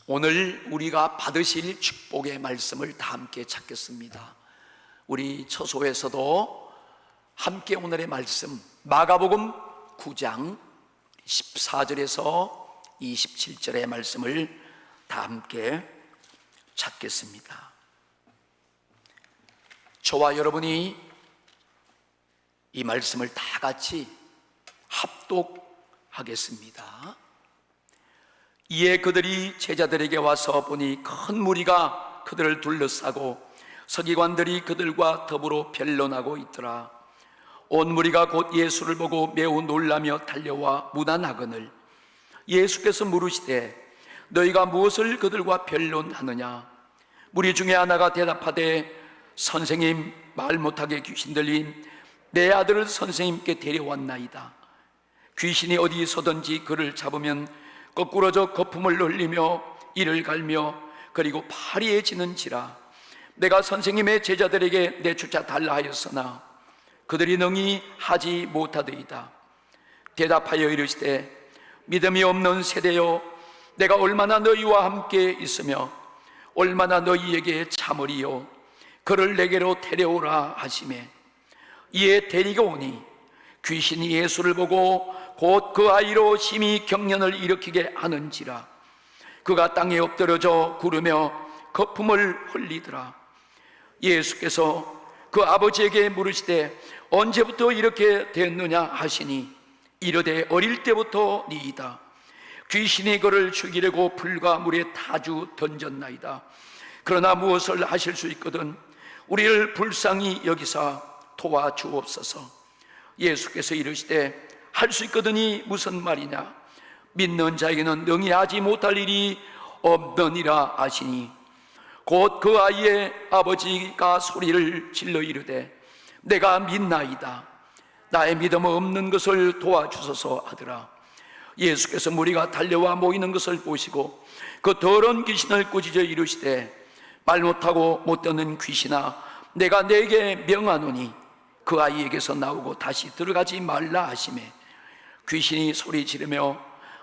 오늘 우리가 받으실 축복의 말씀을 다 함께 찾겠습니다. 우리 처소에서도 함께 오늘의 말씀 마가복음 9장 14절에서 27절의 말씀을 다 함께 찾겠습니다. 저와 여러분이 이 말씀을 다 같이 합독하겠습니다. 이에 그들이 제자들에게 와서 보니 큰 무리가 그들을 둘러싸고 서기관들이 그들과 더불어 변론하고 있더라. 온 무리가 곧 예수를 보고 매우 놀라며 달려와 문안하거늘 예수께서 물으시되 너희가 무엇을 그들과 변론하느냐? 무리 중에 하나가 대답하되 선생님, 말 못하게 귀신 들린 내 아들을 선생님께 데려왔나이다. 귀신이 어디서든지 그를 잡으면 거꾸러져 거품을 흘리며 이를 갈며 그리고 파리해지는지라. 내가 선생님의 제자들에게 내쫓아 달라 하였으나 그들이 능히 하지 못하더이다. 대답하여 이르시되 믿음이 없는 세대여, 내가 얼마나 너희와 함께 있으며 얼마나 너희에게 참으리요. 그를 내게로 데려오라 하시매 이에 데리고 오니 귀신이 예수를 보고 곧 그 아이로 심히 경련을 일으키게 하는지라. 그가 땅에 엎드려져 구르며 거품을 흘리더라. 예수께서 그 아버지에게 물으시되 언제부터 이렇게 됐느냐 하시니 이르되 어릴 때부터 니이다. 귀신이 그를 죽이려고 불과 물에 타주 던졌나이다. 그러나 무엇을 하실 수 있거든 우리를 불쌍히 여기사 도와주옵소서. 예수께서 이르시되 할 수 있거든이 무슨 말이냐? 믿는 자에게는 능히 하지 못할 일이 없느니라 하시니 곧 그 아이의 아버지가 소리를 질러 이르되 내가 믿나이다. 나의 믿음 없는 것을 도와주소서 하더라. 예수께서 무리가 달려와 모이는 것을 보시고 그 더러운 귀신을 꾸짖어 이르시되 말 못하고 못 듣는 귀신아, 내가 내게 명하노니 그 아이에게서 나오고 다시 들어가지 말라 하시매 귀신이 소리 지르며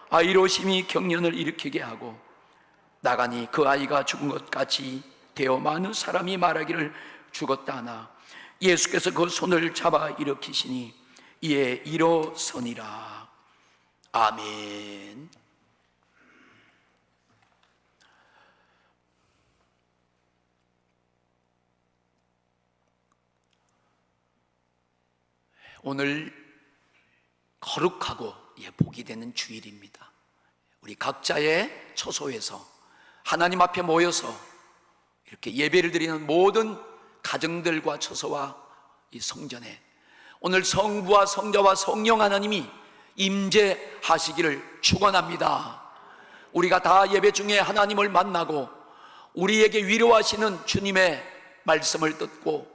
아이로 심히 경련을 일으키게 하고 나가니 그 아이가 죽은 것 같이 되어 많은 사람이 말하기를 죽었다 하나 예수께서 그 손을 잡아 일으키시니 이에 일어서니라. 아멘. 오늘 거룩하고 복이 되는 주일입니다. 우리 각자의 처소에서 하나님 앞에 모여서 이렇게 예배를 드리는 모든 가정들과 처소와 이 성전에 오늘 성부와 성자와 성령 하나님이 임재하시기를 축원합니다. 우리가 다 예배 중에 하나님을 만나고 우리에게 위로하시는 주님의 말씀을 듣고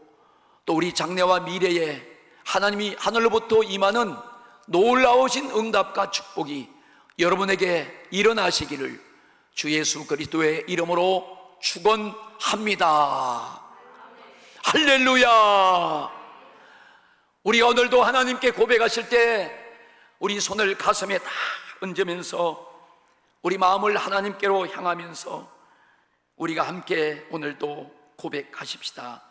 또 우리 장래와 미래에 하나님이 하늘로부터 임하는 놀라우신 응답과 축복이 여러분에게 일어나시기를 주 예수 그리스도의 이름으로 축원합니다. 할렐루야. 우리 오늘도 하나님께 고백하실 때 우리 손을 가슴에 다 얹으면서 우리 마음을 하나님께로 향하면서 우리가 함께 오늘도 고백하십시다.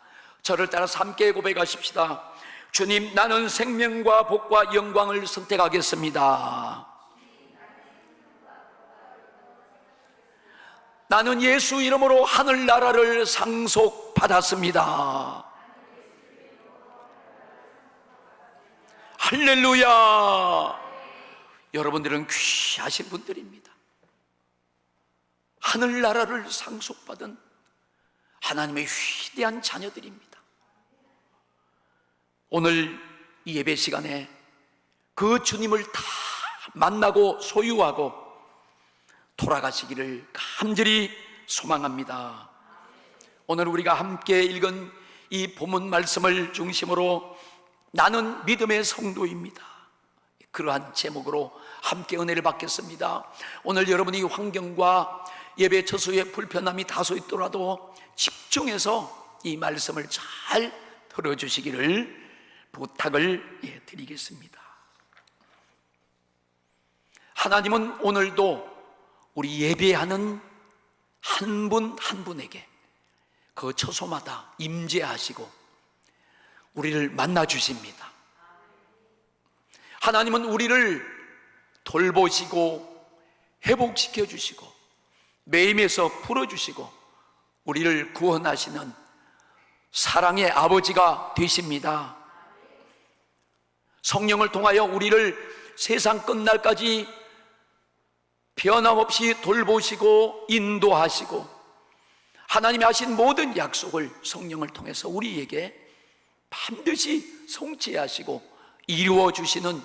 저를 따라서 함께 고백하십시다. 주님, 나는 생명과 복과 영광을 선택하겠습니다. 나는 예수 이름으로 하늘나라를 상속받았습니다. 할렐루야. 여러분들은 귀하신 분들입니다. 하늘나라를 상속받은 하나님의 위대한 자녀들입니다. 오늘 이 예배 시간에 그 주님을 다 만나고 소유하고 돌아가시기를 간절히 소망합니다. 오늘 우리가 함께 읽은 이 본문 말씀을 중심으로 나는 믿음의 성도입니다. 그러한 제목으로 함께 은혜를 받겠습니다. 오늘 여러분이 환경과 예배 처소에 불편함이 다소 있더라도 집중해서 이 말씀을 잘 들어주시기를 부탁을 드리겠습니다. 하나님은 오늘도 우리 예배하는 한 분 한 분에게 그 처소마다 임재하시고 우리를 만나 주십니다. 하나님은 우리를 돌보시고 회복시켜 주시고 매임에서 풀어주시고 우리를 구원하시는 사랑의 아버지가 되십니다. 성령을 통하여 우리를 세상 끝날까지 변함없이 돌보시고 인도하시고 하나님이 하신 모든 약속을 성령을 통해서 우리에게 반드시 성취하시고 이루어 주시는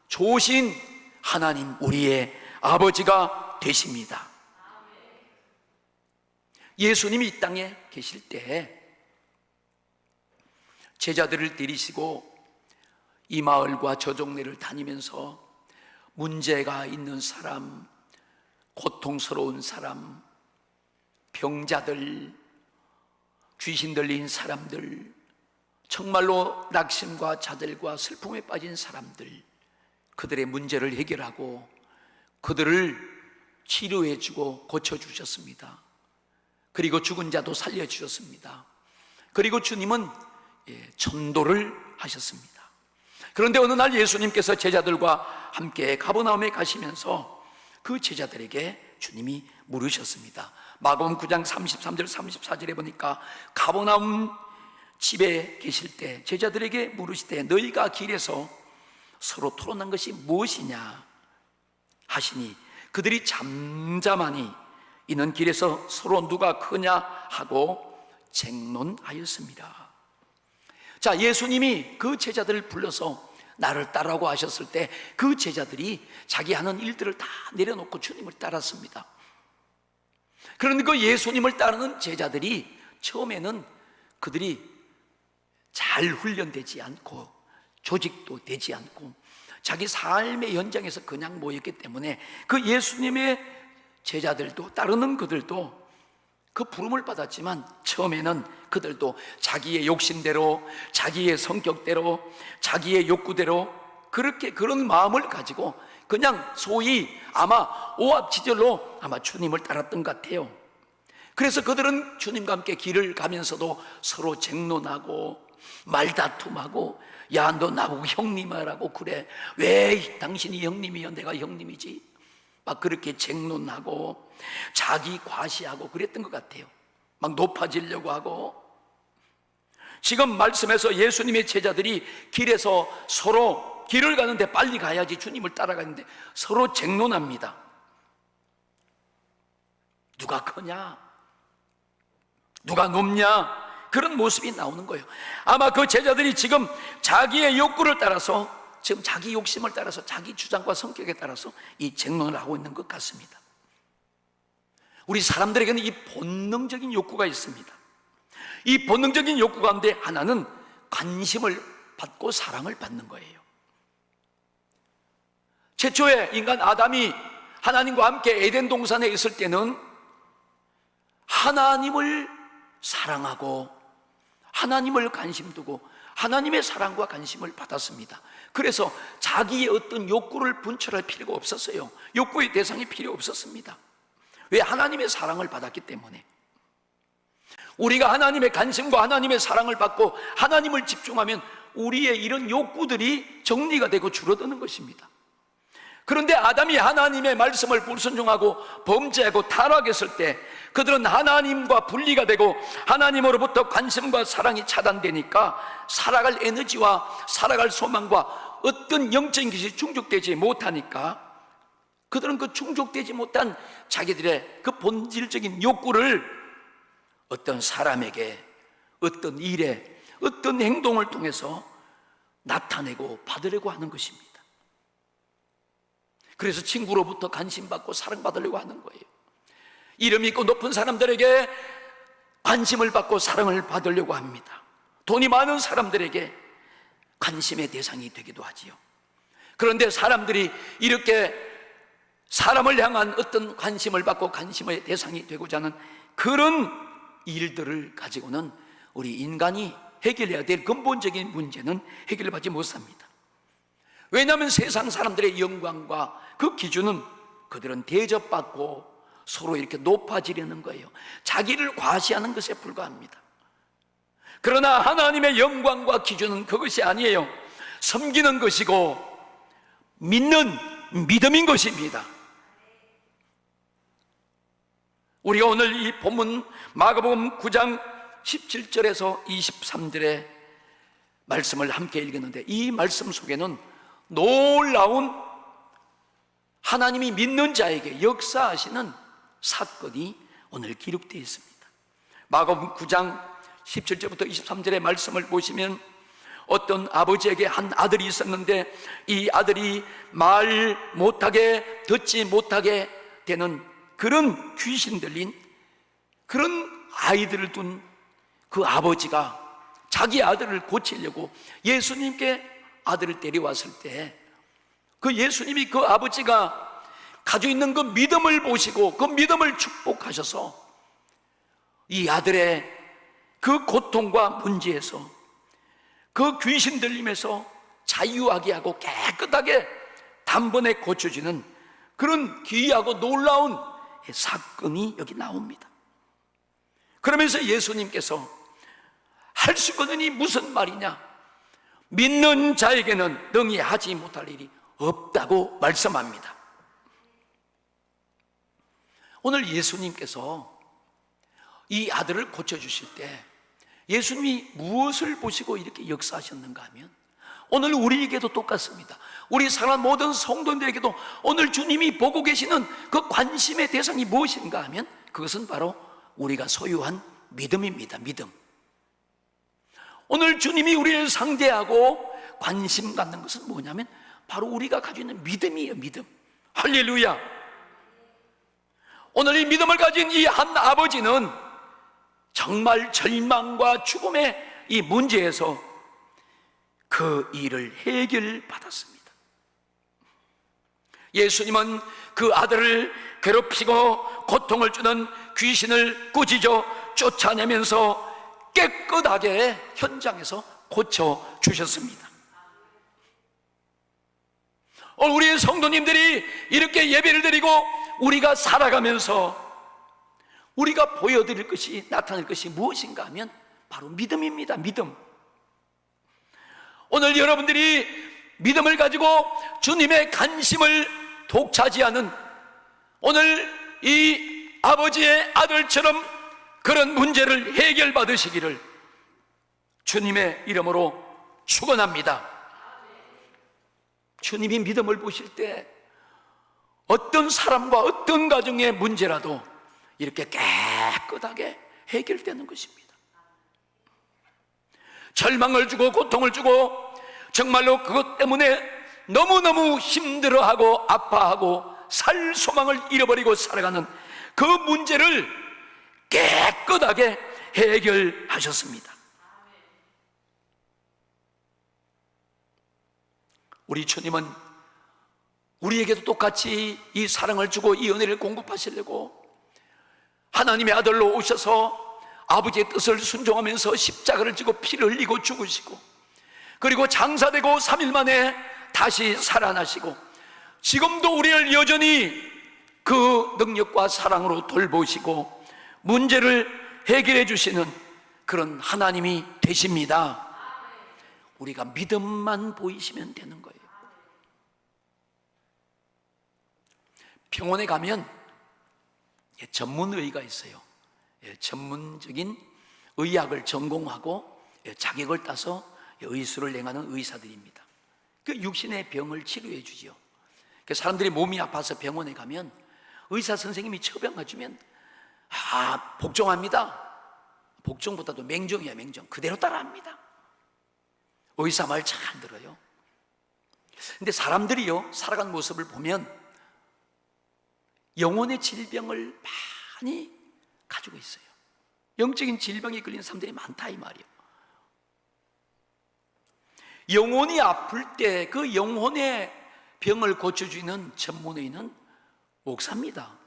좋으신 하나님, 우리의 아버지가 되십니다. 예수님이 이 땅에 계실 때 제자들을 데리시고 이 마을과 저 동네를 다니면서 문제가 있는 사람, 고통스러운 사람, 병자들, 귀신 들린 사람들, 정말로 낙심과 자들과 슬픔에 빠진 사람들, 그들의 문제를 해결하고 그들을 치료해주고 고쳐주셨습니다. 그리고 죽은 자도 살려주셨습니다. 그리고 주님은 전도를 하셨습니다. 그런데 어느 날 예수님께서 제자들과 함께 가버나움에 가시면서 그 제자들에게 주님이 물으셨습니다. 마가복음 9장 33절 34절에 보니까 가버나움 집에 계실 때 제자들에게 물으시되 너희가 길에서 서로 토론한 것이 무엇이냐 하시니 그들이 잠잠하니 이는 길에서 서로 누가 크냐 하고 쟁론하였습니다. 자, 예수님이 그 제자들을 불러서 나를 따라오고 하셨을 때 그 제자들이 자기 하는 일들을 다 내려놓고 주님을 따랐습니다. 그런데 그 예수님을 따르는 제자들이 처음에는 그들이 잘 훈련되지 않고 조직도 되지 않고 자기 삶의 현장에서 그냥 모였기 때문에 그 예수님의 제자들도 따르는 그들도 그 부름을 받았지만 처음에는 그들도 자기의 욕심대로 자기의 성격대로 자기의 욕구대로 그렇게 그런 마음을 가지고 그냥 소위 아마 오합지졸로 아마 주님을 따랐던 것 같아요. 그래서 그들은 주님과 함께 길을 가면서도 서로 쟁론하고 말다툼하고 야 너 나보고 형님이라고 그래 왜 당신이 형님이야 내가 형님이지 막 그렇게 쟁론하고 자기 과시하고 그랬던 것 같아요. 막 높아지려고 하고. 지금 말씀에서 예수님의 제자들이 길에서 서로 길을 가는데 빨리 가야지 주님을 따라가는데 서로 쟁론합니다. 누가 크냐 누가 높냐 그런 모습이 나오는 거예요. 아마 그 제자들이 지금 자기의 욕구를 따라서 지금 자기 욕심을 따라서 자기 주장과 성격에 따라서 이 쟁론을 하고 있는 것 같습니다. 우리 사람들에게는 이 본능적인 욕구가 있습니다. 이 본능적인 욕구 가운데 하나는 관심을 받고 사랑을 받는 거예요. 최초에 인간 아담이 하나님과 함께 에덴 동산에 있을 때는 하나님을 사랑하고 하나님을 관심 두고 하나님의 사랑과 관심을 받았습니다. 그래서 자기의 어떤 욕구를 분출할 필요가 없었어요. 욕구의 대상이 필요 없었습니다. 왜? 하나님의 사랑을 받았기 때문에. 우리가 하나님의 관심과 하나님의 사랑을 받고 하나님을 집중하면 우리의 이런 욕구들이 정리가 되고 줄어드는 것입니다. 그런데 아담이 하나님의 말씀을 불순종하고 범죄하고 타락했을 때 그들은 하나님과 분리가 되고 하나님으로부터 관심과 사랑이 차단되니까 살아갈 에너지와 살아갈 소망과 어떤 영적인 것이 충족되지 못하니까 그들은 그 충족되지 못한 자기들의 그 본질적인 욕구를 어떤 사람에게 어떤 일에 어떤 행동을 통해서 나타내고 받으려고 하는 것입니다. 그래서 친구로부터 관심받고 사랑받으려고 하는 거예요. 이름 있고 높은 사람들에게 관심을 받고 사랑을 받으려고 합니다. 돈이 많은 사람들에게 관심의 대상이 되기도 하지요. 그런데 사람들이 이렇게 사람을 향한 어떤 관심을 받고 관심의 대상이 되고자 하는 그런 일들을 가지고는 우리 인간이 해결해야 될 근본적인 문제는 해결받지 못합니다. 왜냐하면 세상 사람들의 영광과 그 기준은 그들은 대접받고 서로 이렇게 높아지려는 거예요. 자기를 과시하는 것에 불과합니다. 그러나 하나님의 영광과 기준은 그것이 아니에요. 섬기는 것이고 믿는 믿음인 것입니다. 우리가 오늘 이 본문 마가복음 9장 17절에서 23절의 말씀을 함께 읽었는데, 이 말씀 속에는 놀라운 하나님이 믿는 자에게 역사하시는 사건이 오늘 기록되어 있습니다. 마가복음 9장 17절부터 23절의 말씀을 보시면 어떤 아버지에게 한 아들이 있었는데, 이 아들이 말 못하게 듣지 못하게 되는 그런 귀신 들린 그런 아이들을 둔 그 아버지가 자기 아들을 고치려고 예수님께 아들을 데려왔을 때, 그 예수님이 그 아버지가 가지고 있는 그 믿음을 보시고 그 믿음을 축복하셔서 이 아들의 그 고통과 문제에서, 그 귀신 들림에서 자유하게 하고 깨끗하게 단번에 고쳐지는 그런 기이하고 놀라운 사건이 여기 나옵니다. 그러면서 예수님께서 할 수 있거든이 무슨 말이냐, 믿는 자에게는 능히 하지 못할 일이 없다고 말씀합니다. 오늘 예수님께서 이 아들을 고쳐주실 때 예수님이 무엇을 보시고 이렇게 역사하셨는가 하면, 오늘 우리에게도 똑같습니다. 우리 사랑하는 모든 성도들에게도 오늘 주님이 보고 계시는 그 관심의 대상이 무엇인가 하면, 그것은 바로 우리가 소유한 믿음입니다. 믿음. 오늘 주님이 우리를 상대하고 관심 갖는 것은 뭐냐면 바로 우리가 가지고 있는 믿음이에요. 믿음. 할렐루야. 오늘 이 믿음을 가진 이 한 아버지는 정말 절망과 죽음의 이 문제에서 그 일을 해결받았습니다. 예수님은 그 아들을 괴롭히고 고통을 주는 귀신을 꾸짖어 쫓아내면서 깨끗하게 현장에서 고쳐주셨습니다. 우리의 성도님들이 이렇게 예배를 드리고 우리가 살아가면서 우리가 보여드릴 것이, 나타낼 것이 무엇인가 하면 바로 믿음입니다. 믿음. 오늘 여러분들이 믿음을 가지고 주님의 관심을 독차지하는, 오늘 이 아버지의 아들처럼 그런 문제를 해결받으시기를 주님의 이름으로 축원합니다. 주님이 믿음을 보실 때 어떤 사람과 어떤 가정의 문제라도 이렇게 깨끗하게 해결되는 것입니다. 절망을 주고 고통을 주고 정말로 그것 때문에 너무너무 힘들어하고 아파하고 살 소망을 잃어버리고 살아가는 그 문제를 깨끗하게 해결하셨습니다. 우리 주님은 우리에게도 똑같이 이 사랑을 주고 이 은혜를 공급하시려고 하나님의 아들로 오셔서 아버지의 뜻을 순종하면서 십자가를 지고 피를 흘리고 죽으시고, 그리고 장사되고 3일 만에 다시 살아나시고, 지금도 우리를 여전히 그 능력과 사랑으로 돌보시고 문제를 해결해 주시는 그런 하나님이 되십니다. 우리가 믿음만 보이시면 되는 거예요. 병원에 가면 전문의가 있어요. 전문적인 의학을 전공하고 자격을 따서 의술을 행하는 의사들입니다. 그 육신의 병을 치료해 주지요. 사람들이 몸이 아파서 병원에 가면 의사 선생님이 처방해 주면 복종합니다. 복종보다도 맹종이야. 맹종. 그대로 따라합니다. 의사 말 잘 들어요. 근데 사람들이요, 살아가는 모습을 보면 영혼의 질병을 많이 가지고 있어요. 영적인 질병에 걸린 사람들이 많다 이 말이에요. 영혼이 아플 때 그 영혼의 병을 고쳐주는 전문의는 목사입니다.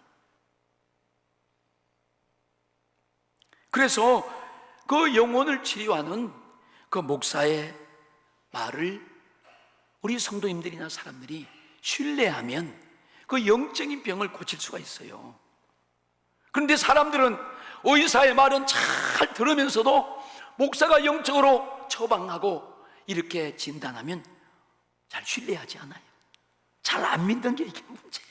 그래서 그 영혼을 치료하는 그 목사의 말을 우리 성도님들이나 사람들이 신뢰하면 그 영적인 병을 고칠 수가 있어요. 그런데 사람들은 의사의 말은 잘 들으면서도 목사가 영적으로 처방하고 이렇게 진단하면 잘 신뢰하지 않아요. 잘 안 믿는 게 이게 문제예요.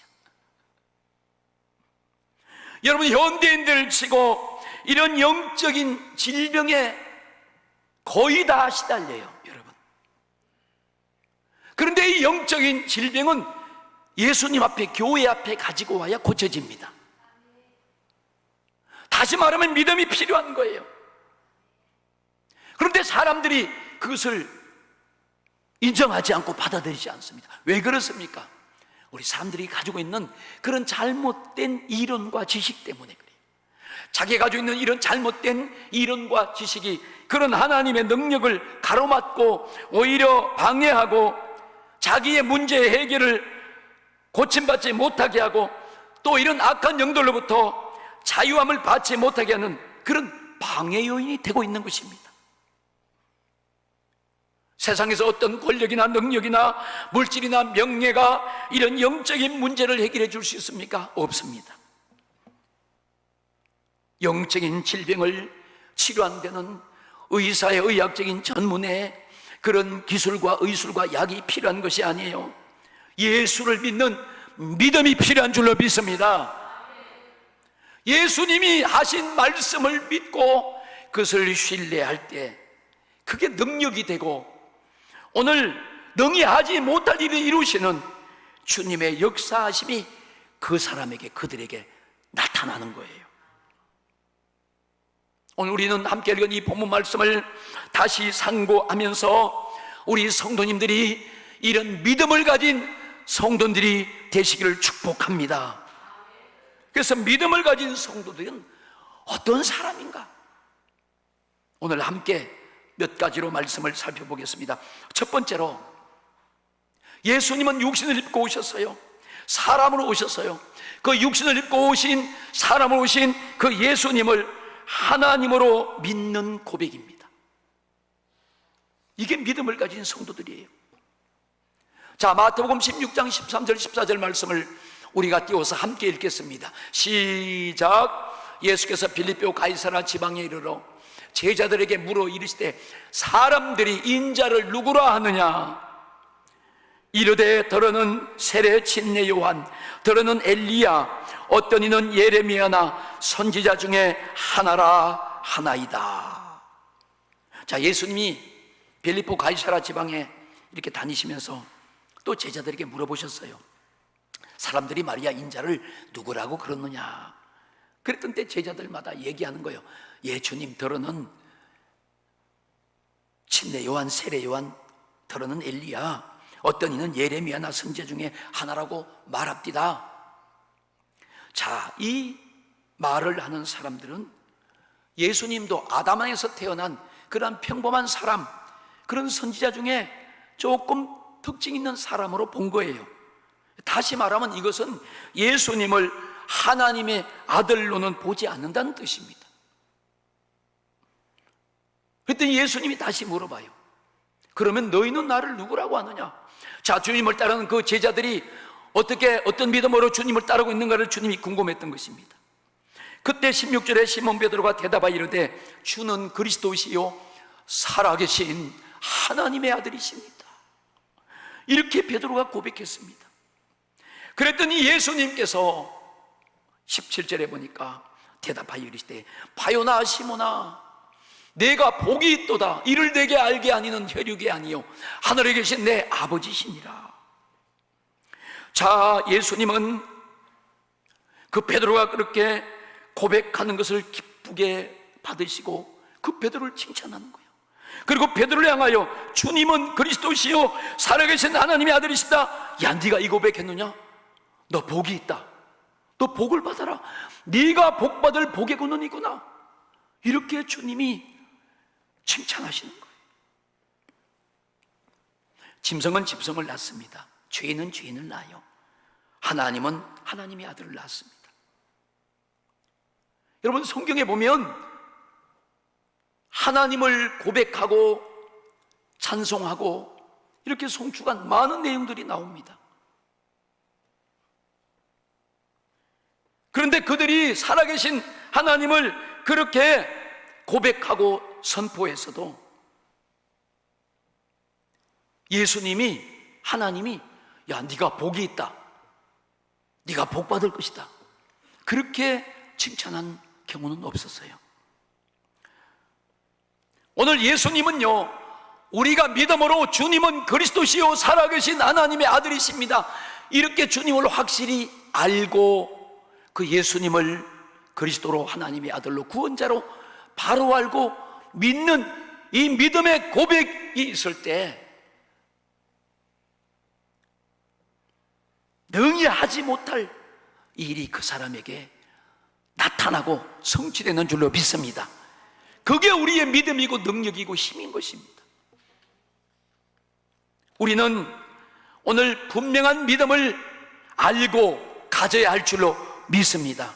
여러분, 현대인들 치고 이런 영적인 질병에 거의 다 시달려요, 여러분. 그런데 이 영적인 질병은 예수님 앞에, 교회 앞에 가지고 와야 고쳐집니다. 다시 말하면 믿음이 필요한 거예요. 그런데 사람들이 그것을 인정하지 않고 받아들이지 않습니다. 왜 그렇습니까? 우리 사람들이 가지고 있는 그런 잘못된 이론과 지식 때문에 그래요. 자기가 가지고 있는 이런 잘못된 이론과 지식이 그런 하나님의 능력을 가로막고 오히려 방해하고 자기의 문제 해결을 고침받지 못하게 하고 또 이런 악한 영들로부터 자유함을 받지 못하게 하는 그런 방해 요인이 되고 있는 것입니다. 세상에서 어떤 권력이나 능력이나 물질이나 명예가 이런 영적인 문제를 해결해 줄 수 있습니까? 없습니다. 영적인 질병을 치료하는 데는 의사의 의학적인 전문의 그런 기술과 의술과 약이 필요한 것이 아니에요. 예수를 믿는 믿음이 필요한 줄로 믿습니다. 예수님이 하신 말씀을 믿고 그것을 신뢰할 때 그게 능력이 되고 오늘 능히 하지 못할 일을 이루시는 주님의 역사하심이 그 사람에게, 그들에게 나타나는 거예요. 오늘 우리는 함께 읽은 이 본문 말씀을 다시 상고하면서 우리 성도님들이 이런 믿음을 가진 성도들이 되시기를 축복합니다. 그래서 믿음을 가진 성도들은 어떤 사람인가? 오늘 함께 몇 가지로 말씀을 살펴보겠습니다. 첫 번째로, 예수님은 육신을 입고 오셨어요. 사람으로 오셨어요. 그 육신을 입고 오신, 사람으로 오신 그 예수님을 하나님으로 믿는 고백입니다. 이게 믿음을 가진 성도들이에요. 자, 마태복음 16장 13절 14절 말씀을 우리가 띄워서 함께 읽겠습니다. 시작. 예수께서 빌립보 가이사랴 지방에 이르러 제자들에게 물어 이르시되 사람들이 인자를 누구라 하느냐? 이르되 더러는 세례 침례 요한, 더러는 엘리야, 어떤 이는 예레미야나 선지자 중에 하나라 하나이다. 자, 예수님이 빌립보 가이사랴 지방에 이렇게 다니시면서 또 제자들에게 물어보셨어요. 사람들이 말이야 인자를 누구라고 그러느냐? 그랬던 때 제자들마다 얘기하는 거예요. 예, 주님, 더러는 침례 요한, 세례 요한, 더러는 엘리야, 어떤 이는 예레미야나 선지자 중에 하나라고 말합디다. 자, 이 말을 하는 사람들은 예수님도 아담에서 태어난 그런 평범한 사람, 그런 선지자 중에 조금 특징 있는 사람으로 본 거예요. 다시 말하면 이것은 예수님을 하나님의 아들로는 보지 않는다는 뜻입니다. 그랬더니 예수님이 다시 물어봐요. 그러면 너희는 나를 누구라고 하느냐? 자, 주님을 따르는 그 제자들이 어떻게, 어떤 믿음으로 주님을 따르고 있는가를 주님이 궁금했던 것입니다. 그때 16절에 시몬 베드로가 대답하여 이르되 주는 그리스도시요 살아계신 하나님의 아들이십니다. 이렇게 베드로가 고백했습니다. 그랬더니 예수님께서 17절에 보니까 대답하여 이르시되 바요나 시몬아, 내가 복이 있도다. 이를 내게 알게 아니는 혈육이 아니요 하늘에 계신 내 아버지시니라. 자, 예수님은 그 베드로가 그렇게 고백하는 것을 기쁘게 받으시고 그 베드로를 칭찬하는 거예요. 그리고 베드로를 향하여 주님은 그리스도시요 살아계신 하나님의 아들이시다. 야, 네가 이 고백했느냐? 너 복이 있다. 너 복을 받아라. 네가 복 받을 복의 근원이구나. 이렇게 주님이 칭찬하시는 거예요. 짐승은 짐승을 낳습니다. 죄인은 죄인을 낳아요. 하나님은 하나님의 아들을 낳았습니다. 여러분, 성경에 보면 하나님을 고백하고 찬송하고 이렇게 송축한 많은 내용들이 나옵니다. 그런데 그들이 살아계신 하나님을 그렇게 고백하고 선포해서도 예수님이, 하나님이 야, 네가 복이 있다, 네가 복 받을 것이다, 그렇게 칭찬한 경우는 없었어요. 오늘 예수님은요, 우리가 믿음으로 주님은 그리스도시요 살아계신 하나님의 아들이십니다, 이렇게 주님을 확실히 알고 그 예수님을 그리스도로 하나님의 아들로 구원자로 바로 알고 믿는 이 믿음의 고백이 있을 때 능히 하지 못할 일이 그 사람에게 나타나고 성취되는 줄로 믿습니다. 그게 우리의 믿음이고 능력이고 힘인 것입니다. 우리는 오늘 분명한 믿음을 알고 가져야 할 줄로 믿습니다.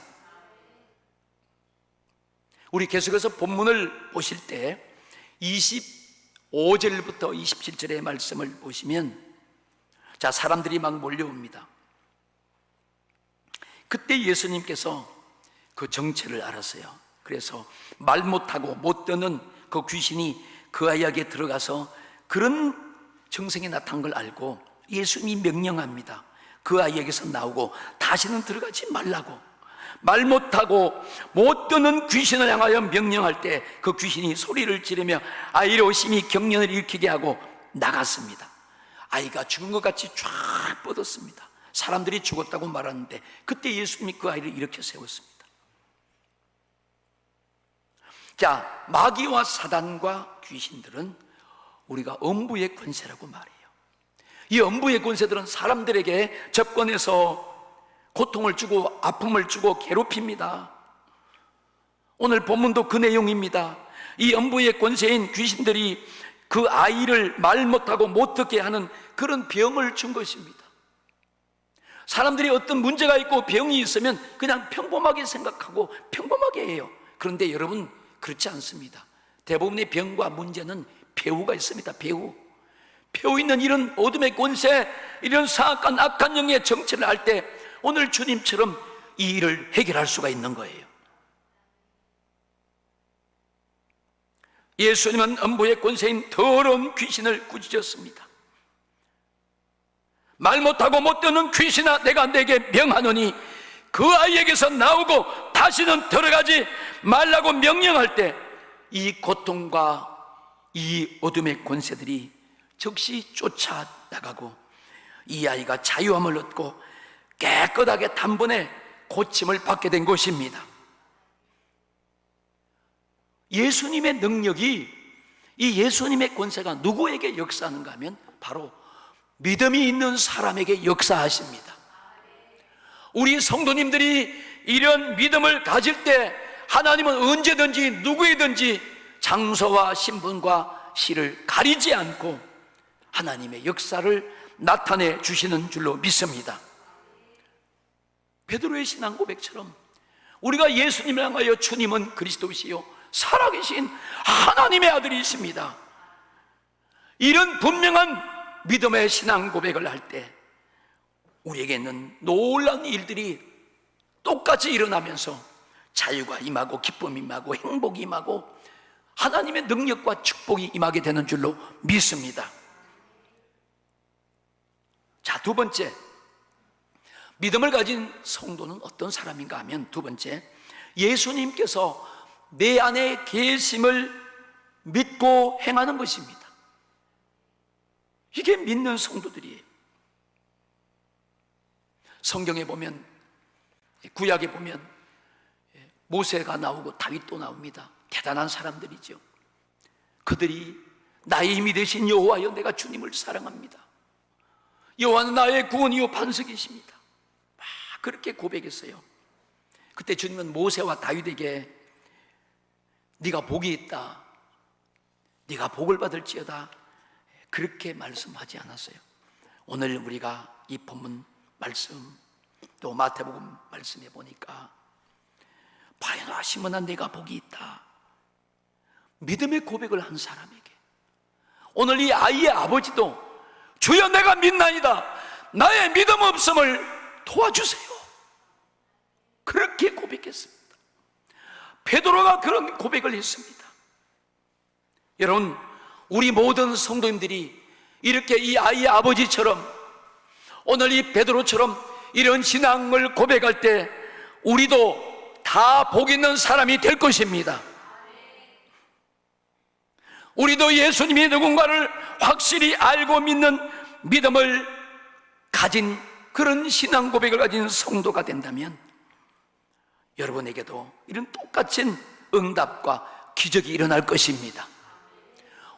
우리 계속해서 본문을 보실 때 25절부터 27절의 말씀을 보시면, 자, 사람들이 막 몰려옵니다. 그때 예수님께서 그 정체를 알았어요. 그래서 말 못하고 못 듣는 그 귀신이 그 아이에게 들어가서 그런 정성이 나타난 걸 알고 예수님이 명령합니다. 그 아이에게서 나오고 다시는 들어가지 말라고. 말 못하고 못 듣는 귀신을 향하여 명령할 때 그 귀신이 소리를 지르며 아이로 심히 경련을 일으키게 하고 나갔습니다. 아이가 죽은 것 같이 쫙 뻗었습니다. 사람들이 죽었다고 말하는데 그때 예수님이 그 아이를 일으켜 세웠습니다. 자, 마귀와 사단과 귀신들은 우리가 엄부의 권세라고 말해요. 이 엄부의 권세들은 사람들에게 접근해서 고통을 주고 아픔을 주고 괴롭힙니다. 오늘 본문도 그 내용입니다. 이 엄부의 권세인 귀신들이 그 아이를 말 못하고 못 듣게 하는 그런 병을 준 것입니다. 사람들이 어떤 문제가 있고 병이 있으면 그냥 평범하게 생각하고 평범하게 해요. 그런데 여러분, 그렇지 않습니다. 대부분의 병과 문제는 배후가 있습니다. 배후 있는 이런 어둠의 권세, 이런 사악한 악한 영의 정체를 알 때 오늘 주님처럼 이 일을 해결할 수가 있는 거예요. 예수님은 엄부의 권세인 더러운 귀신을 꾸짖었습니다. 말 못하고 못 듣는 귀신아, 내가 내게 명하노니 그 아이에게서 나오고 다시는 들어가지 말라고 명령할 때 이 고통과 이 어둠의 권세들이 즉시 쫓아나가고 이 아이가 자유함을 얻고 깨끗하게 단번에 고침을 받게 된 것입니다. 예수님의 능력이, 이 예수님의 권세가 누구에게 역사하는가 하면 바로 믿음이 있는 사람에게 역사하십니다. 우리 성도님들이 이런 믿음을 가질 때 하나님은 언제든지 누구에든지 장소와 신분과 시를 가리지 않고 하나님의 역사를 나타내 주시는 줄로 믿습니다. 베드로의 신앙 고백처럼 우리가 예수님을 향하여 주님은 그리스도시요 살아계신 하나님의 아들이십니다, 이런 분명한 믿음의 신앙 고백을 할 때 우리에게는 놀라운 일들이 똑같이 일어나면서 자유가 임하고 기쁨이 임하고 행복이 임하고 하나님의 능력과 축복이 임하게 되는 줄로 믿습니다. 자, 두 번째, 믿음을 가진 성도는 어떤 사람인가 하면 두 번째, 예수님께서 내 안에 계심을 믿고 행하는 것입니다. 이게 믿는 성도들이에요. 성경에 보면, 구약에 보면 모세가 나오고 다윗도 나옵니다. 대단한 사람들이죠. 그들이 나의 힘이 되신 여호와여, 내가 주님을 사랑합니다. 여호와는 나의 구원이요 반석이십니다. 막 그렇게 고백했어요. 그때 주님은 모세와 다윗에게 네가 복이 있다, 네가 복을 받을지어다, 그렇게 말씀하지 않았어요. 오늘 우리가 이 본문 말씀 또 마태복음 말씀해 보니까 바요나 시몬아, 네가 복이 있다, 믿음의 고백을 한 사람에게 오늘 이 아이의 아버지도 주여 내가 믿나이다, 나의 믿음 없음을 도와주세요, 그렇게 고백했습니다. 베드로가 그런 고백을 했습니다. 여러분, 우리 모든 성도님들이 이렇게 이 아이의 아버지처럼 오늘 이 베드로처럼 이런 신앙을 고백할 때 우리도 다 복 있는 사람이 될 것입니다. 우리도 예수님이 누군가를 확실히 알고 믿는 믿음을 가진 그런 신앙 고백을 가진 성도가 된다면 여러분에게도 이런 똑같은 응답과 기적이 일어날 것입니다.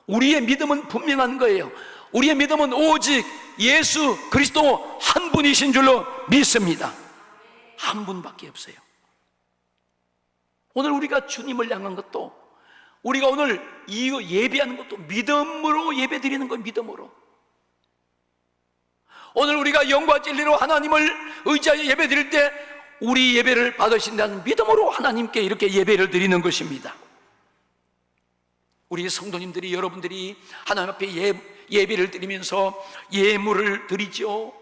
우리의 믿음은 분명한 거예요. 우리의 믿음은 오직 예수 그리스도 한 분이신 줄로 믿습니다. 한 분밖에 없어요. 오늘 우리가 주님을 향한 것도, 우리가 오늘 이 예배하는 것도 믿음으로 예배 드리는 건 믿음으로. 오늘 우리가 영과 진리로 하나님을 의지하여 예배 드릴 때 우리 예배를 받으신다는 믿음으로 하나님께 이렇게 예배를 드리는 것입니다. 우리 성도님들이, 여러분들이 하나님 앞에 예배를 드리면서 예물을 드리죠.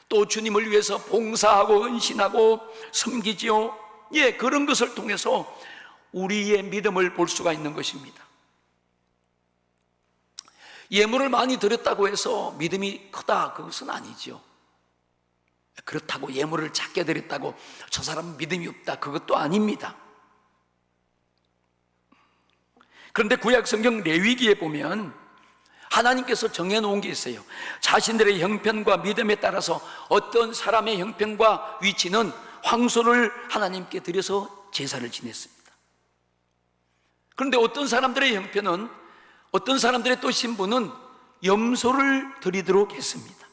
또 주님을 위해서 봉사하고 헌신하고 섬기죠. 예, 그런 것을 통해서 우리의 믿음을 볼 수가 있는 것입니다. 예물을 많이 드렸다고 해서 믿음이 크다, 그것은 아니죠. 그렇다고 예물을 작게 드렸다고 저 사람은 믿음이 없다, 그것도 아닙니다. 그런데 구약 성경 레위기에 보면 하나님께서 정해놓은 게 있어요. 자신들의 형편과 믿음에 따라서 어떤 사람의 형편과 위치는 황소를 하나님께 드려서 제사를 지냈습니다. 그런데 어떤 사람들의 형편은, 어떤 사람들의 또 신분은 염소를 드리도록 했습니다.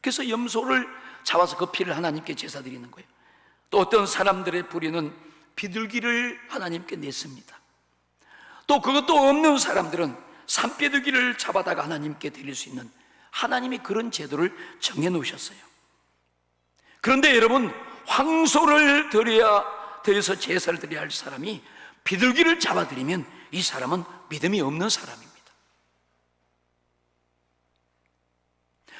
그래서 염소를 잡아서 그 피를 하나님께 제사 드리는 거예요. 또 어떤 사람들의 부리는 비둘기를 하나님께 냈습니다. 또 그것도 없는 사람들은 산비둘기를 잡아다가 하나님께 드릴 수 있는, 하나님이 그런 제도를 정해놓으셨어요. 그런데 여러분, 황소를 드려서 제사를 드려야 할 사람이 비둘기를 잡아드리면 이 사람은 믿음이 없는 사람입니다.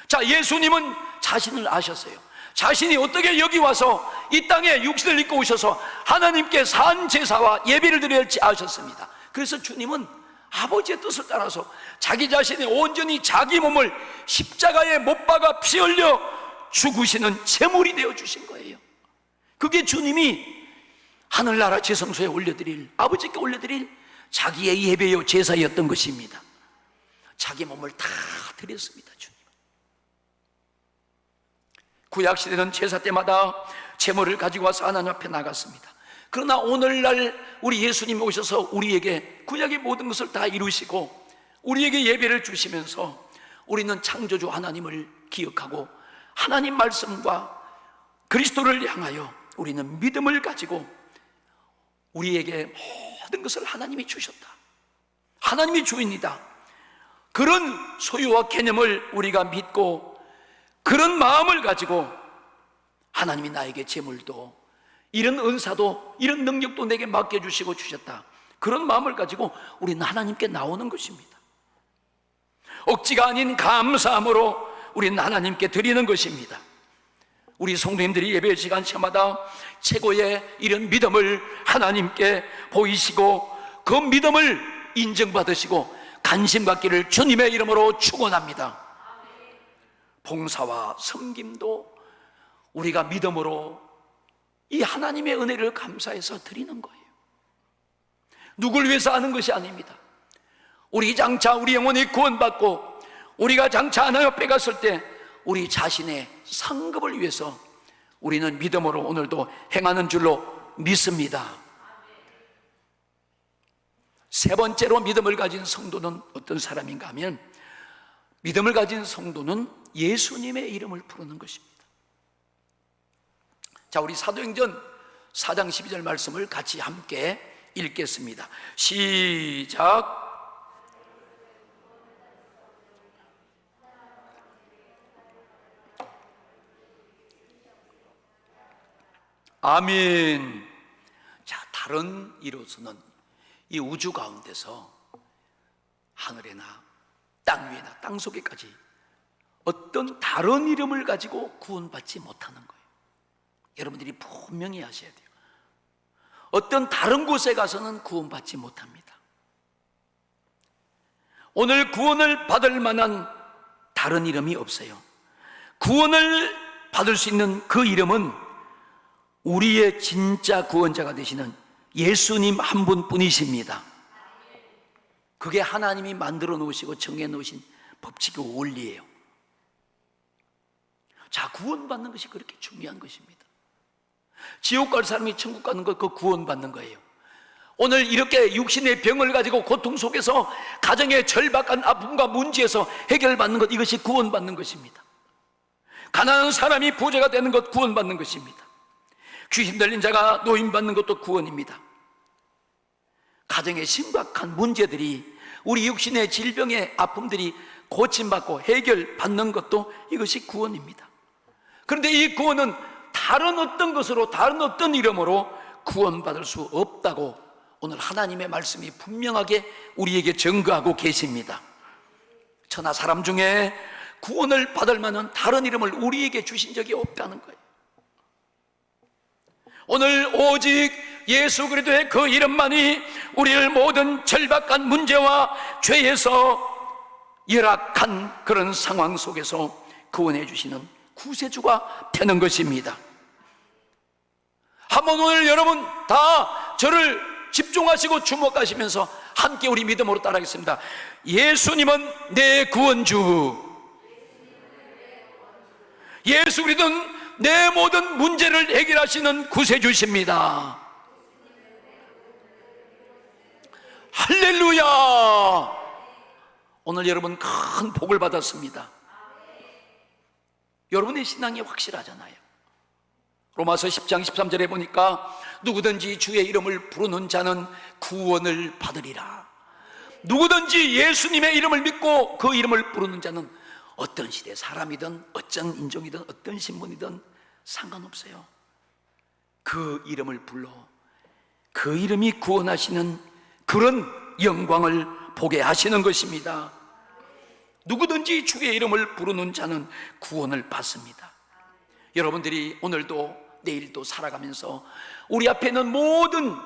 자, 예수님은 자신을 아셨어요. 자신이 어떻게 여기 와서 이 땅에 육신을 입고 오셔서 하나님께 산 제사와 예배를 드려야 할지 아셨습니다. 그래서 주님은 아버지의 뜻을 따라서 자기 자신이 온전히 자기 몸을 십자가에 못 박아 피 흘려 죽으시는 제물이 되어 주신 거예요. 그게 주님이 하늘나라 지성소에 올려드릴, 아버지께 올려드릴 자기의 예배요 제사였던 것입니다. 자기 몸을 다 드렸습니다. 주님. 구약시대는 제사 때마다 제물을 가지고 와서 하나님 앞에 나갔습니다. 그러나 오늘날 우리 예수님이 오셔서 우리에게 구약의 모든 것을 다 이루시고 우리에게 예배를 주시면서 우리는 창조주 하나님을 기억하고 하나님 말씀과 그리스도를 향하여 우리는 믿음을 가지고 우리에게 모든 것을 하나님이 주셨다, 하나님이 주인이다, 그런 소유와 개념을 우리가 믿고 그런 마음을 가지고 하나님이 나에게 재물도, 이런 은사도, 이런 능력도 내게 맡겨주시고 주셨다, 그런 마음을 가지고 우리는 하나님께 나오는 것입니다. 억지가 아닌 감사함으로 우리는 하나님께 드리는 것입니다. 우리 성도님들이 예배 시간 시마다 최고의 이런 믿음을 하나님께 보이시고 그 믿음을 인정받으시고 관심 갖기를 주님의 이름으로 축원합니다. 봉사와 섬김도 우리가 믿음으로 이 하나님의 은혜를 감사해서 드리는 거예요. 누굴 위해서 하는 것이 아닙니다. 우리 장차 우리 영혼이 구원받고 우리가 장차 하나님 앞에 갔을 때 우리 자신의 상급을 위해서 우리는 믿음으로 오늘도 행하는 줄로 믿습니다. 세 번째로 믿음을 가진 성도는 어떤 사람인가 하면, 믿음을 가진 성도는 예수님의 이름을 부르는 것입니다. 자, 우리 사도행전 4장 12절 말씀을 같이 함께 읽겠습니다. 시작. 아멘. 자, 다른 이로서는 이 우주 가운데서 하늘에나 땅 위에나 땅 속에까지 어떤 다른 이름을 가지고 구원받지 못하는 거예요. 여러분들이 분명히 하셔야 돼요. 어떤 다른 곳에 가서는 구원받지 못합니다. 오늘 구원을 받을 만한 다른 이름이 없어요. 구원을 받을 수 있는 그 이름은 우리의 진짜 구원자가 되시는 예수님 한 분뿐이십니다. 그게 하나님이 만들어 놓으시고 정해 놓으신 법칙이고 원리예요. 자, 구원받는 것이 그렇게 중요한 것입니다. 지옥 갈 사람이 천국 가는 것, 그 구원받는 거예요. 오늘 이렇게 육신의 병을 가지고 고통 속에서 가정의 절박한 아픔과 문제에서 해결받는 것, 이것이 구원받는 것입니다. 가난한 사람이 부자가 되는 것, 구원받는 것입니다. 귀신 들린 자가 노인 받는 것도 구원입니다. 가정의 심각한 문제들이, 우리 육신의 질병의 아픔들이 고침받고 해결받는 것도 이것이 구원입니다. 그런데 이 구원은 다른 어떤 것으로, 다른 어떤 이름으로 구원받을 수 없다고 오늘 하나님의 말씀이 분명하게 우리에게 증거하고 계십니다. 천하 사람 중에 구원을 받을 만한 다른 이름을 우리에게 주신 적이 없다는 거예요. 오늘 오직 예수 그리스도의 그 이름만이 우리를 모든 절박한 문제와 죄에서 열악한 그런 상황 속에서 구원해 주시는 구세주가 되는 것입니다. 한번 오늘 여러분 다 저를 집중하시고 주목하시면서 함께 우리 믿음으로 따라하겠습니다. 예수님은 내 구원주, 예수 그리스도는 내 모든 문제를 해결하시는 구세주십니다. 할렐루야! 오늘 여러분 큰 복을 받았습니다. 여러분의 신앙이 확실하잖아요. 로마서 10장 13절에 보니까 누구든지 주의 이름을 부르는 자는 구원을 받으리라. 누구든지 예수님의 이름을 믿고 그 이름을 부르는 자는 어떤 시대 사람이든 어떤 인종이든 어떤 신분이든 상관없어요. 그 이름을 불러 그 이름이 구원하시는 그런 영광을 보게 하시는 것입니다. 누구든지 주의 이름을 부르는 자는 구원을 받습니다. 여러분들이 오늘도 내일도 살아가면서 우리 앞에 있는 모든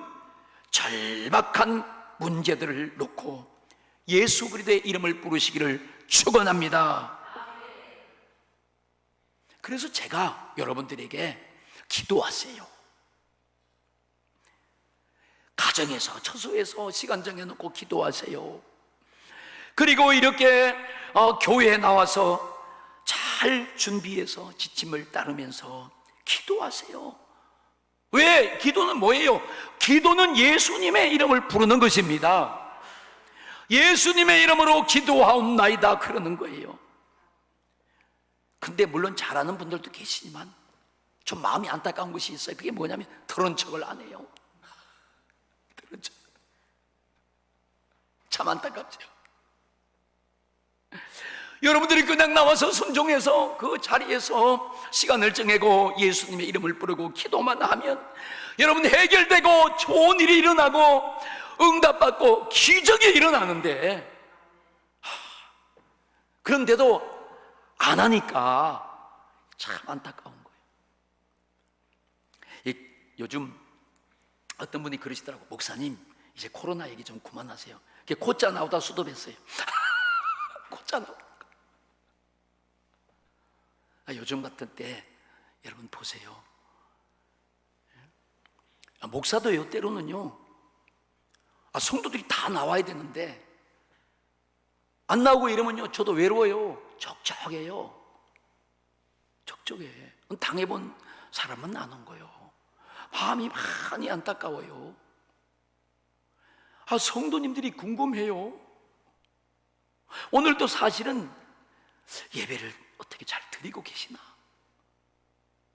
절박한 문제들을 놓고 예수 그리스도의 이름을 부르시기를 축원합니다. 그래서 제가 여러분들에게 기도하세요. 가정에서, 처소에서 시간 정해놓고 기도하세요. 그리고 이렇게 교회에 나와서 잘 준비해서 지침을 따르면서 기도하세요. 왜? 기도는 뭐예요? 기도는 예수님의 이름을 부르는 것입니다. 예수님의 이름으로 기도하옵나이다 그러는 거예요. 근데 물론 잘하는 분들도 계시지만 좀 마음이 안타까운 것이 있어요. 그게 뭐냐면 들은 척을 안 해요. 들은 척. 참 안타깝죠. 여러분들이 그냥 나와서 순종해서 그 자리에서 시간을 정하고 예수님의 이름을 부르고 기도만 하면 여러분 해결되고 좋은 일이 일어나고 응답받고 기적이 일어나는데, 그런데도 안 하니까 참 안타까운 거예요. 요즘 어떤 분이 그러시더라고. 목사님, 이제 코로나 얘기 좀 그만하세요. 코자 나오다 수도했어요. 코자 나오다. 요즘 같은 때 여러분 보세요. 목사도요, 때로는요, 성도들이 다 나와야 되는데 안 나오고 이러면요 저도 외로워요. 적적해요. 적적해. 당해본 사람은 나눈 거예요. 마음이 많이 안타까워요. 성도님들이 궁금해요. 오늘도 사실은 예배를 어떻게 잘 드리고 계시나?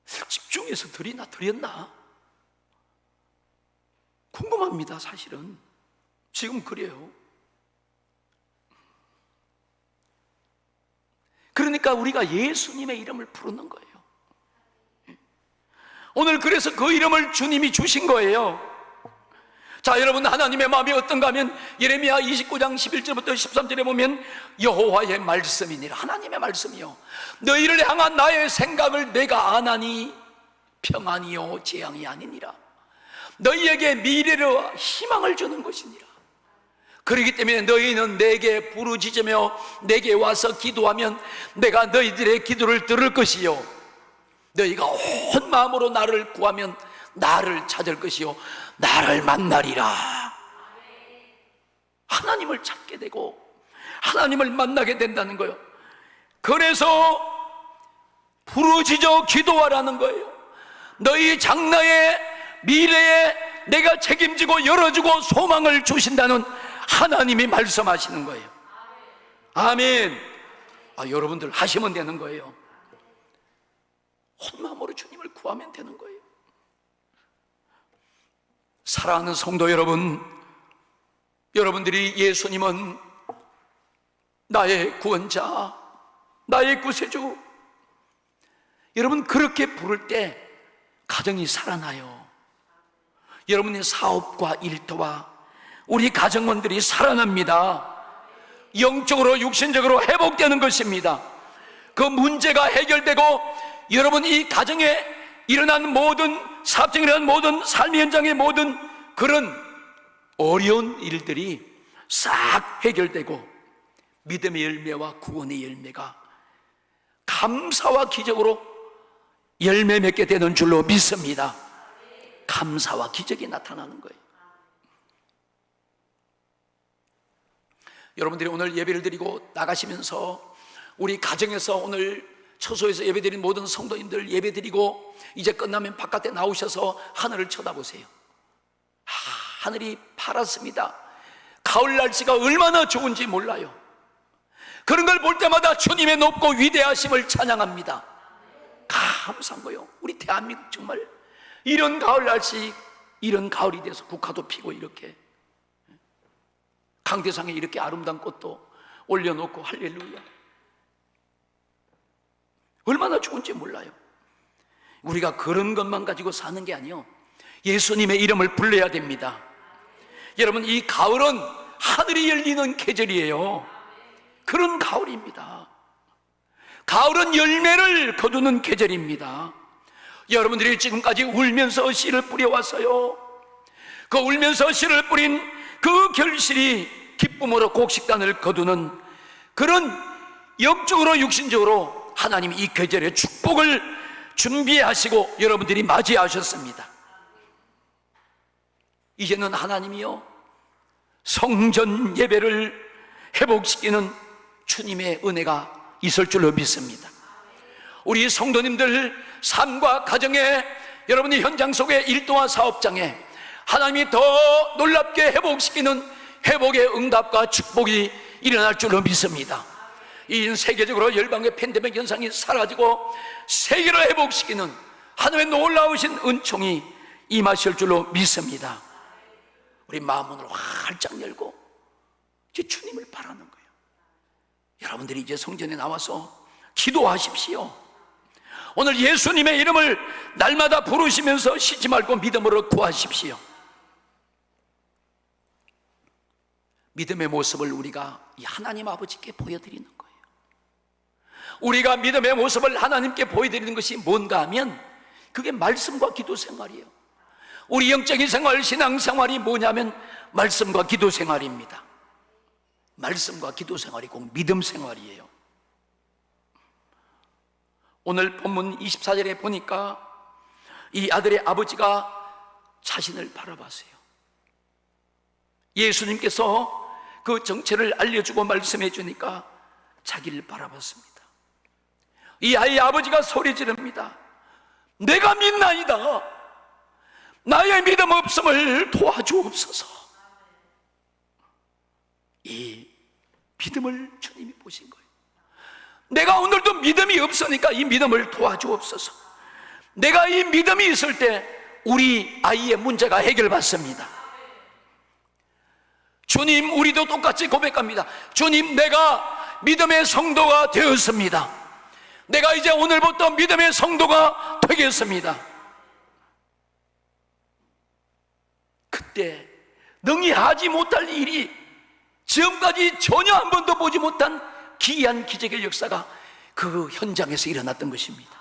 집중해서 드렸나? 궁금합니다. 사실은 지금 그래요. 그러니까 우리가 예수님의 이름을 부르는 거예요. 오늘 그래서 그 이름을 주님이 주신 거예요. 자, 여러분, 하나님의 마음이 어떤가 하면 예레미야 29장 11절부터 13절에 보면 여호와의 말씀이니라. 하나님의 말씀이요. 너희를 향한 나의 생각을 내가 아나니 평안이요 재앙이 아니니라. 너희에게 미래와 희망을 주는 것이니라. 그렇기 때문에 너희는 내게 부르짖으며 내게 와서 기도하면 내가 너희들의 기도를 들을 것이요, 너희가 온 마음으로 나를 구하면 나를 찾을 것이요 나를 만나리라. 하나님을 찾게 되고 하나님을 만나게 된다는 거예요. 그래서 부르짖어 기도하라는 거예요. 너희 장래의 미래에 내가 책임지고 열어주고 소망을 주신다는 하나님이 말씀하시는 거예요. 아멘. 여러분들 하시면 되는 거예요. 온 마음으로 주님을 구하면 되는 거예요. 사랑하는 성도 여러분, 여러분들이 예수님은 나의 구원자, 나의 구세주, 여러분 그렇게 부를 때 가정이 살아나요. 여러분의 사업과 일터와 우리 가정원들이 살아납니다. 영적으로 육신적으로 회복되는 것입니다. 그 문제가 해결되고 여러분 이 가정에 일어난 모든 사업장에 일어난 모든 삶의 현장의 모든 그런 어려운 일들이 싹 해결되고 믿음의 열매와 구원의 열매가 감사와 기적으로 열매 맺게 되는 줄로 믿습니다. 감사와 기적이 나타나는 거예요. 여러분들이 오늘 예배를 드리고 나가시면서 우리 가정에서 오늘 처소에서 예배드린 모든 성도님들 예배드리고 이제 끝나면 바깥에 나오셔서 하늘을 쳐다보세요. 하늘이 파랗습니다. 가을 날씨가 얼마나 좋은지 몰라요. 그런 걸 볼 때마다 주님의 높고 위대하심을 찬양합니다. 감사한 거예요. 우리 대한민국 정말 이런 가을 날씨, 이런 가을이 돼서 국화도 피고 이렇게 강대상에 이렇게 아름다운 꽃도 올려놓고 할렐루야. 얼마나 좋은지 몰라요. 우리가 그런 것만 가지고 사는 게 아니요, 예수님의 이름을 불러야 됩니다. 여러분 이 가을은 하늘이 열리는 계절이에요. 그런 가을입니다. 가을은 열매를 거두는 계절입니다. 여러분들이 지금까지 울면서 씨를 뿌려왔어요. 그 울면서 씨를 뿌린 그 결실이 기쁨으로 곡식단을 거두는 그런 영적으로 육신적으로 하나님이 이 계절의 축복을 준비하시고 여러분들이 맞이하셨습니다. 이제는 하나님이요 성전 예배를 회복시키는 주님의 은혜가 있을 줄로 믿습니다. 우리 성도님들 삶과 가정에 여러분의 현장 속의 일도와 사업장에 하나님이 더 놀랍게 회복시키는 회복의 응답과 축복이 일어날 줄로 믿습니다. 이 세계적으로 열방의 팬데믹 현상이 사라지고 세계를 회복시키는 하나님의 놀라우신 은총이 임하실 줄로 믿습니다. 우리 마음문을 활짝 열고 이제 주님을 바라는 거예요. 여러분들이 이제 성전에 나와서 기도하십시오. 오늘 예수님의 이름을 날마다 부르시면서 쉬지 말고 믿음으로 구하십시오. 믿음의 모습을 우리가 이 하나님 아버지께 보여드리는 거예요. 우리가 믿음의 모습을 하나님께 보여드리는 것이 뭔가 하면 그게 말씀과 기도 생활이에요. 우리 영적인 생활, 신앙 생활이 뭐냐면 말씀과 기도 생활입니다. 말씀과 기도 생활이 꼭 믿음 생활이에요. 오늘 본문 24절에 보니까 이 아들의 아버지가 자신을 바라봤어요. 예수님께서 그 정체를 알려주고 말씀해 주니까 자기를 바라봤습니다. 이 아이의 아버지가 소리 지릅니다. 내가 믿나이다. 나의 믿음 없음을 도와주옵소서. 이 믿음을 주님이 보신 거예요. 내가 오늘도 믿음이 없으니까 이 믿음을 도와주옵소서. 내가 이 믿음이 있을 때 우리 아이의 문제가 해결받습니다. 주님, 우리도 똑같이 고백합니다. 주님, 내가 믿음의 성도가 되었습니다. 내가 이제 오늘부터 믿음의 성도가 되겠습니다. 그때 능히 하지 못할 일이 지금까지 전혀 한 번도 보지 못한 기이한 기적의 역사가 그 현장에서 일어났던 것입니다.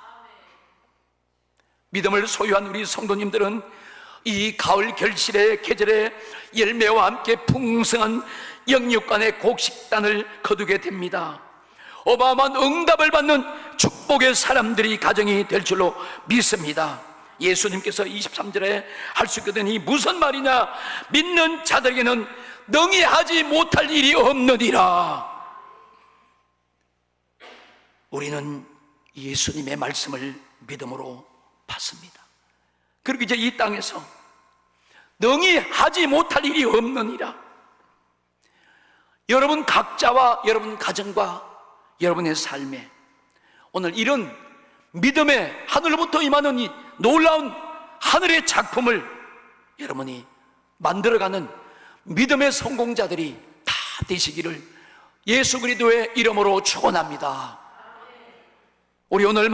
믿음을 소유한 우리 성도님들은 이 가을 결실의 계절에 열매와 함께 풍성한 영육간의 곡식단을 거두게 됩니다. 어마어마한 응답을 받는 축복의 사람들이 가정이 될 줄로 믿습니다. 예수님께서 23절에 할 수 있거든이 무슨 말이냐? 믿는 자들에게는 능히 하지 못할 일이 없느니라. 우리는 예수님의 말씀을 믿음으로 받습니다. 그리고 이제 이 땅에서 능히 하지 못할 일이 없느니라. 여러분 각자와 여러분 가정과 여러분의 삶에 오늘 이런 믿음의 하늘로부터 임하는 이 놀라운 하늘의 작품을 여러분이 만들어가는 믿음의 성공자들이 다 되시기를 예수 그리스도의 이름으로 축원합니다. 우리 오늘